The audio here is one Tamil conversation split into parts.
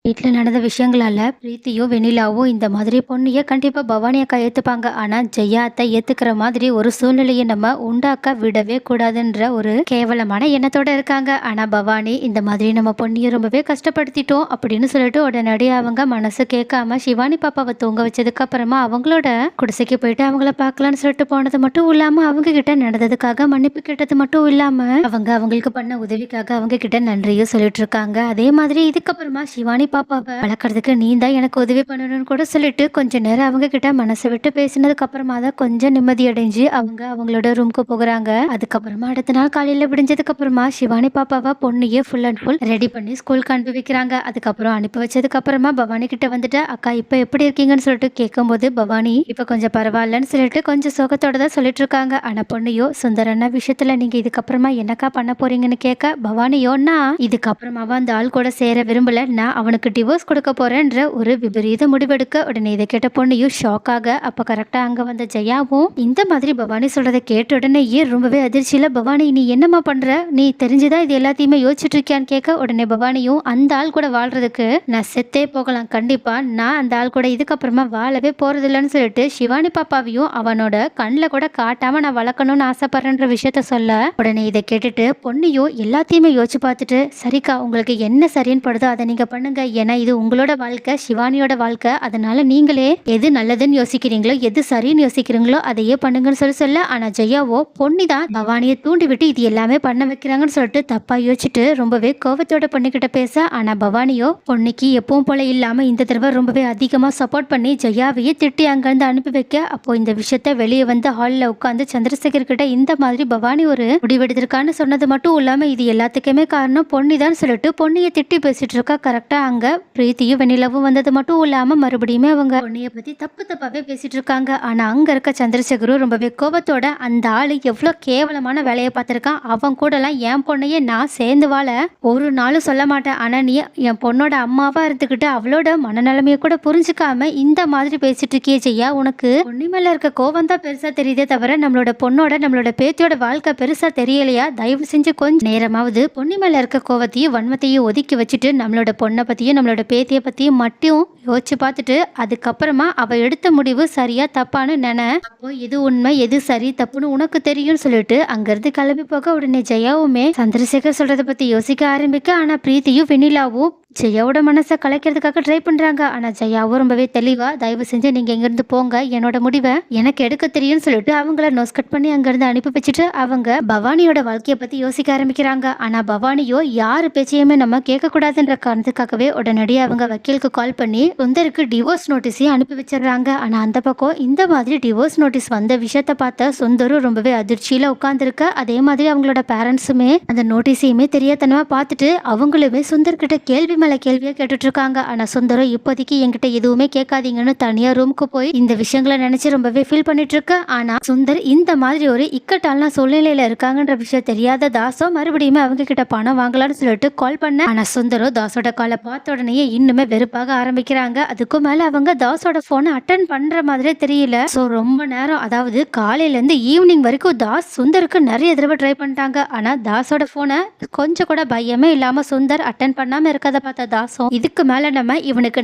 வீட்ல நடந்த விஷயங்களால பிரீத்தியும் வெண்ணிலாவும் இந்த மாதிரி பொண்ணிய கண்டிப்பா பவானி அக்கா ஏத்துப்பாங்க. ஆனா ஜெயா அத்தை ஏத்துக்கிற மாதிரி ஒரு சூழ்நிலையை நம்ம உண்டாக்க விடவே கூடாதுன்ற ஒரு கேவலமான எண்ணத்தோட இருக்காங்க. ஆனா பவானி இந்த மாதிரி நம்ம பொண்ணிய ரொம்பவே கஷ்டப்படுத்திட்டோம் அப்படின்னு சொல்லிட்டு உடனடியாக அவங்க மனசு கேட்காம சிவானி பாப்பாவை தூங்க வச்சதுக்கு அப்புறமா அவங்களோட குடிசைக்கு போயிட்டு அவங்கள பார்க்கலான்னு சொல்லிட்டு போனது மட்டும் இல்லாம அவங்க கிட்ட நடந்ததுக்காக மன்னிப்பு கேட்டது மட்டும் இல்லாம அவங்க அவங்களுக்கு பண்ண உதவிக்காக அவங்க கிட்ட நன்றியும் சொல்லிட்டு இருக்காங்க. அதே மாதிரி இதுக்கப்புறமா சிவானி பாப்பாவை வளர்க்கறதுக்கு நீ தான் எனக்கு உதவி பண்ணணும்னு கூட சொல்லிட்டு கொஞ்ச நேரம் அவங்க கிட்ட மனசை விட்டு பேசினதுக்கு அப்புறமா தான் கொஞ்சம் நிம்மதி அடைஞ்சு அவங்க அவங்களோட ரூம்க்கு போகிறாங்க. அதுக்கப்புறமா அடுத்த நாள் காலையில விடிஞ்சதுக்கு அப்புறமா சிவானி பாப்பாவை பொண்ணையே ஃபுல் அண்ட் ஃபுல் ரெடி பண்ணி ஸ்கூலுக்கு அனுப்பி வைக்கிறாங்க. அதுக்கப்புறம் அனுப்பி வச்சதுக்கு அப்புறமா பவானி கிட்ட வந்துட்டு அக்கா இப்ப எப்படி இருக்கீங்கன்னு சொல்லிட்டு கேட்கும்போது பவானி இப்ப கொஞ்சம் பரவாயில்லன்னு சொல்லிட்டு கொஞ்சம் சோகத்தோட தான் சொல்லிட்டு இருக்காங்க. ஆனா பொண்ணையோ சுந்தரண்ணா விஷயத்துல நீங்க இதுக்கப்புறமா என்னக்கா பண்ண போறீங்கன்னு கேட்க பவானியோ நான் இதுக்கப்புறமாவா அந்த ஆள் கூட சேர விரும்பல, நான் அவனுக்கு டிவோர்ஸ் கொடுக்க போறேன்ற ஒரு விபரீத முடிவெடுக்க உடனே இதை கேட்ட பொண்ணையும் ஷாக் ஆக அப்ப கரெக்டா அங்க வந்த ஜெயாவும் இந்த மாதிரி பவானி சொல்றதை கேட்ட உடனேயே ரொம்பவே அதிர்ச்சியில பவானி நீ என்னம்மா பண்ற, நீ தெரிஞ்சுதான் இது எல்லாத்தையுமே யோசிச்சுட்டு இருக்கியான்னு கேட்க உடனே பவானியும் அந்த ஆள் கூட வாழ்றதுக்கு நான் செத்தே போகலாம், கண்டிப்பா நான் அந்த ஆள் கூட இதுக்கப்புறமா வாழவே போறது இல்லைன்னு சொல்லிட்டு சிவானி பாப்பாவையும் அவனோட கண்ணில் கூட காட்டாம நான் வளர்க்கணும்னு ஆசைப்படுறேன்ற விஷயத்த சொல்ல உடனே இதை கேட்டுட்டு பொண்ணையும் எல்லாத்தையுமே யோசிச்சு பார்த்துட்டு சரிக்கா உங்களுக்கு என்ன சரின்னு படுதோ அதை நீங்க பண்ணுங்க, ஏன்னா இது உங்களோட வாழ்க்கை சிவானியோட வாழ்க்கை, அதனால நீங்களே எது நல்லதுன்னு யோசிக்கிறீங்களோ எது சரின்னு யோசிக்கிறீங்களோ அதையே பண்ணுங்கன்னு சொல்ல ஆனா ஜெயாவோ பொன்னி தான் பவானியை தூண்டி விட்டு இது எல்லாமே பண்ண வைக்கிறாங்கன்னு சொல்லிட்டு தப்பா யோசிச்சுட்டு ரொம்பவே கோவத்தோட பொண்ணுகிட்ட பேச ஆனா பவானியோ பொன்னிக்கு எப்பவும் போல இல்லாம இந்த தடவை ரொம்பவே அதிகமா சப்போர்ட் பண்ணி ஜெயாவையே திட்டி அங்கிருந்து அனுப்பி வைக்க அப்போ இந்த விஷயத்த வெளியே வந்து ஹாலில் உட்காந்து சந்திரசேகர் கிட்ட இந்த மாதிரி பவானி ஒரு முடிவெடுத்திருக்கான்னு சொன்னது மட்டும் இல்லாம இது எல்லாத்துக்குமே காரணம் பொன்னி தான் சொல்லிட்டு பொன்னியை திட்டி பேசிட்டு இருக்கா. கரெக்டா அங்க பிரீத்தியும் வெண்ணிலாவும் வந்தது மட்டும் இல்லாம மறுபடியுமே அவங்க பொண்ணிய பத்தி தப்பு தப்பாவே பேசிட்டு இருக்காங்க. ஆனா அங்க இருக்க சந்திரசேகரும் ரொம்பவே கோபத்தோட அந்த ஆளு எவ்வளவு கேவலமான வேலையை பார்த்திருக்கான், அவன் கூட எல்லாம் என் பொண்ணையே நான் சேர்ந்து வாழ ஒரு நாளும் சொல்ல மாட்டேன், ஆனா நீ என் பொண்ணோட அம்மாவா இருந்துகிட்டு அவளோட மனநிலைமையை கூட புரிஞ்சுக்காம இந்த மாதிரி பேசிட்டு இருக்கியே ஜெயா, உனக்கு பொண்ணு மேல இருக்க கோவம் தான் பெருசா தெரியுதே தவிர நம்மளோட பேத்தியோட வாழ்க்கை பெருசா தெரியலையா, தயவு செஞ்சு கொஞ்சம் நேரமாவது பொண்ணு மேல இருக்க கோவத்தையும் வன்மத்தையும் ஒதுக்கி வச்சுட்டு நம்மளோட பொண்ணை பத்தியும் நம்மளோட பேத்தியை பத்தியும் மட்டும் யோசிச்சு பார்த்துட்டு அதுக்கப்புறமா அவ எடுத்த முடிவு சரியா தப்பான்னு நினை, அப்போ எது உண்மை எது சரி தப்புன்னு உனக்கு தெரியும்னு சொல்லிட்டு அங்கிருந்து கிளம்பி போக உடனே ஜெயாவுமே சந்திரசேகர் சொல்றதை பத்தி யோசிக்க ஆரம்பிக்க. ஆனா பிரீத்தியும் வெண்ணிலாவும் ஜெயாவோட மனசை கலைக்கிறதுக்காக ட்ரை பண்றாங்க. ஆனா ஜெயாவும் ரொம்பவே தெளிவா தயவு செஞ்சு நீங்க இங்கிருந்து போங்க, என்னோட முடிவை எனக்கு எடுக்க தெரியும்னு சொல்லிட்டு அவங்கள நோஸ் கட் பண்ணி அங்கிருந்து அனுப்பி வச்சுட்டு அவங்க பவானியோட வாழ்க்கையை பத்தி யோசிக்க ஆரம்பிக்கிறாங்க. ஆனா பவானியோ யாரு பேச்சையுமே நம்ம கேட்க கூடாதுன்ற காரணத்துக்காகவே உடனடியாக அவங்க வக்கீலுக்கு கால் பண்ணி சுந்தருக்கு டிவோர்ஸ் நோட்டீஸையும் அனுப்பி வச்சிடுறாங்க. ஆனா அந்த பக்கம் இந்த மாதிரி டிவோர்ஸ் நோட்டீஸ் வந்த விஷயத்த பார்த்த சுந்தரும் ரொம்பவே அதிர்ச்சியில உட்கார்ந்துருக்க. அதே மாதிரி அவங்களோட பேரண்ட்ஸுமே அந்த நோட்டீஸையுமே தெரியாதனமா பார்த்துட்டு அவங்களுமே சுந்தர் கிட்ட கேள்வி மேல கேள்வியா கேட்டுட்டு இருக்காங்க. ஆனா சுந்தரம் இப்போதைக்கு என்கிட்ட எதுவுமே கேட்காதீங்கன்னு தனியா ரூமுக்கு போய் இந்த விஷயங்களை நினைச்சு ரொம்பவே ஃபீல் பண்ணிட்டு இருக்க. ஆனா சுந்தர் இந்த மாதிரி ஒரு இக்கட்டான சூழ்நிலையில இருக்காங்கன்ற விஷயம் தெரியாத தாசோ மறுபடியும் அவங்க கிட்ட பணம் வாங்கலாம்னு சொல்லிட்டு கால் பண்ண. ஆனா சுந்தரம் தாசோட காலை பார்த்த உடனே இன்னுமே வெறுப்பாக ஆரம்பிக்கிறாங்க. அதுக்கும் மேல அவங்க தாசோட போனை அட்டன் பண்ற மாதிரியே தெரியல. சோ ரொம்ப நேரம், அதாவது காலையில இருந்து ஈவினிங் வரைக்கும் தாஸ் சுந்தருக்கு நிறைய தடவை ட்ரை பண்ணிட்டாங்க. ஆனா தாஸோட போனை கொஞ்சம் கூட பயமே இல்லாம சுந்தர் அட்டன் பண்ணாம இருக்கத பார்த்த தாசம் இதுக்கு மேல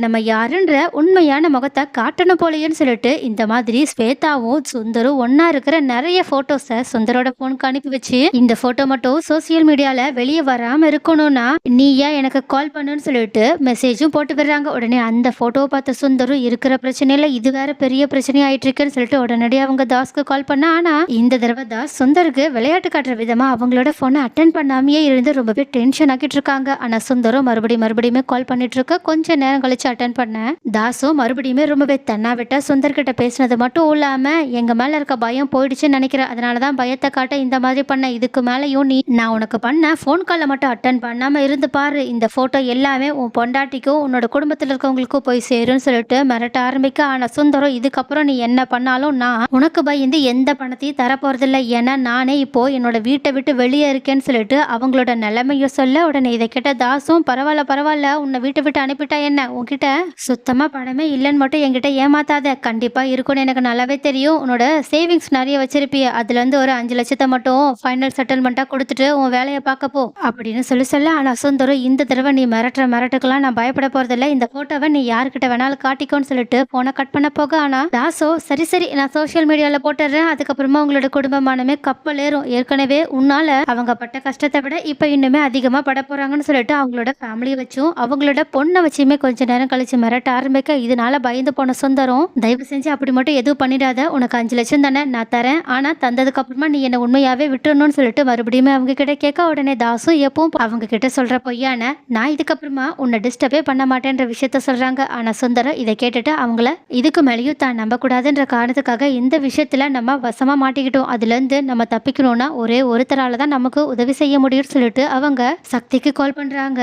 நம்ம யாருன்ற உண்மையான முகத்தை காட்டணும் போலையன்னு சொல்லிட்டு இந்த மாதிரி ஸ்வேதாவும் சுந்தரும் ஒன்னா இருக்கிற நிறைய போட்டோஸை சுந்தரோட போனுக்கு அனுப்பி வச்சு இந்த போட்டோ மட்டும் சோசியல் மீடியால வெளியே வராம இருக்கணும்னா நீயா எனக்கு கால் பண்ணுன்னு சொல்லிட்டு மெசேஜும் போட்டு விடுறாங்க. உடனே அந்த போட்டோவை பார்த்த சுந்தரும் இருக்கிற பிரச்சனையில இது வேற பெரிய பிரச்சனை ஆயிட்டு இருக்குன்னு சொல்லிட்டு உடனடியாக அவங்க தாஸ்க்கு கால் பண்ண. ஆனா இந்த தடவை தாஸ் சுந்தருக்கு விளையாட்டு காட்டுற விதமா அவங்களோட போனை அட்டன் பண்ணாமையே இருந்து ரொம்பவே டென்ஷன் ஆக்கிட்டு இருக்காங்க. ஆனா சுந்தரும் மறுபடியுமே கால் பண்ணிட்டு இருக்க. கொஞ்ச நேரம் கழிச்சு அட்டன் பண்ண தாசும் மறுபடியுமே ரொம்பவே தன்னா விட்டா சுந்தர் கிட்ட பேசினது மட்டும் இல்லாம எங்க மேல இருக்க பயம் போயிடுச்சுன்னு நினைக்கிறேன், அதனாலதான் பயத்தை காட்ட இந்த மாதிரி பண்ண, இதுக்கு மேலேயும் நீ நான் உனக்கு பண்ண போன் காலை மட்டும் அட்டன் பண்ணாம இருந்து பாரு, இந்த போட்டோ எல்லாமே உன் பொண்டாட்டிக்கும் உன்னோட குடும்பத்தில் இருக்கவங்களுக்கும் போய் சேரும்னு சொல்லிட்டு மிரட்ட ஆரம்பிக்க. ஆனா சுந்தரம் இதுக்கப்புறம் நீ என்ன பண்ணாலும் நான் உனக்கு பயந்து எந்த பணத்தையும் தரப்போறதில்லை, ஏன்னா நானே இப்போ என்னோட வீட்டை விட்டு வெளியே இருக்கேன்னு சொல்லிட்டு அவங்களோட நிலைமைய சொல்ல. உடனே இதை கேட்ட தாசும் பரவாயில்ல பரவாயில்ல, உன்னை வீட்டை விட்டு அனுப்பிட்டா என்ன, உன்கிட்ட சுத்தமா பணமே இல்லைன்னு மட்டும் என்கிட்ட ஏமாத்தாத. கண்டிப்பா இருக்கும்னு எனக்கு நல்லாவே தெரியும். உன்னோட சேவிங்ஸ் நிறைய வச்சிருப்பிய, அதுல இருந்து ஒரு 5 லட்சத்தை மட்டும் ஃபைனல் செட்டில்மெண்ட்டா கொடுத்துட்டு உன் வேலையை பார்க்க போ அப்படின்னு சொல்ல. ஆனா சுந்தரம், இந்த தடவை நீ மிரட்டுற மிரட்டுக்கெல்லாம் நான் பயப்பட போறதில்ல. இந்த போட்டோவை நீ யாருக்கிட்ட வேணாலும் காட்டிக்கோன்னு சொல்லிட்டு போனை கட் பண்ண போக, ஆனா தாசோ சரி சரி நான் சோஷியல் மீடியால போட்டுடுறேன், அதுக்கப்புறமா உங்களோட குடும்பமானமே கப்பல் ஏறும். ஏற்கனவே உன்னால அவங்க பட்ட கஷ்டத்தை விட இப்ப இன்னுமே அதிகமா பட போறாங்கன்னு சொல்லிட்டு அவங்களோட ஃபேமிலியை வச்சும் அவங்களோட பொண்ணை வச்சுமே கொஞ்ச நேரம் கழிச்சு மிரட்ட ஆரம்பிக்க, இதனால பயந்து போன சுந்தரம், தயவு செஞ்சு அப்படி மட்டும் எதுவும் பண்ணிடாத, உனக்கு 5 லட்சம் தானே நான் தரேன், ஆனா தந்ததுக்கு அப்புறமா நீ என்ன உண்மையாவே விட்டுறணும்னு சொல்லிட்டு மறுபடியும் அவங்க கிட்ட கேட்க, உடனே தாசும் எப்பவும் அவங்க கிட்ட சொல்ற பொய்யான நான் இதுக்கப்புறமா உன்னை டிஸ்டர்பே பண்ண மாட்டேன்ற விஷயத்த சொல்றாங்க. ஆனா சுந்தரம் இதை கேட்டுட்டு அவங்கள இதுக்கு மேலேயும் தான் நம்ப கூடாதுன்ற காரணத்துக்காக இந்த விஷயத்துல நம்ம வசமா மாட்டிக்கிட்டோம், அதுல இருந்து நம்ம தப்பிக்கணும்னா ஒரே ஒருத்தரால தான் நமக்கு உதவி செய்ய முடியும்னு சொல்லிட்டு அவங்க சக்திக்கு கால் பண்றாங்க.